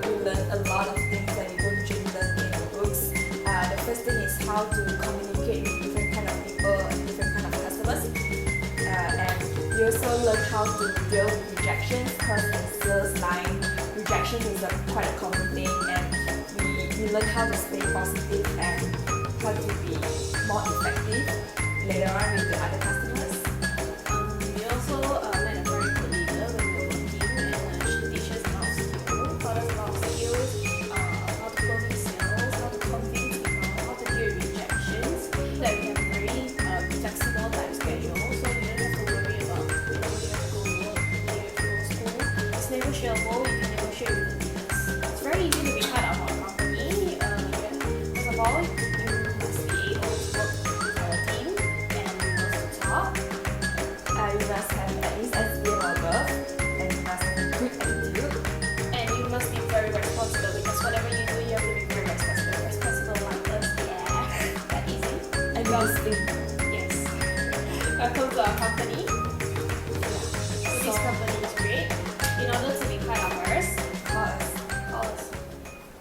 you learn a lot of things that you don't usually learn in the books. The first thing is how to communicate with different kind of people and different kind of customers. And you also learn how to deal with rejection, because in sales line, rejection is quite a common thing, and we learn how to stay positive and how to be more effective later on with the other customers. We also met a very good leader when we were working, and she teaches us how to taught us a lot of skills, how to close sales, how to convince people, how to deal with rejections. That we have a very flexible time schedule, so you don't have to worry about when you have to go to work, when you have to go to school. It's negotiable. You can negotiate with the leaders. It's very easy to be part of our company. First of all, you must be able to work with our team, and you must talk. You must have at least SBA or above, and you must have a good attitude. And you must be very responsible, because whatever you do, you have to be very responsible. Responsible like us, yeah. That easy. And you must think. Yes. Welcome to our company.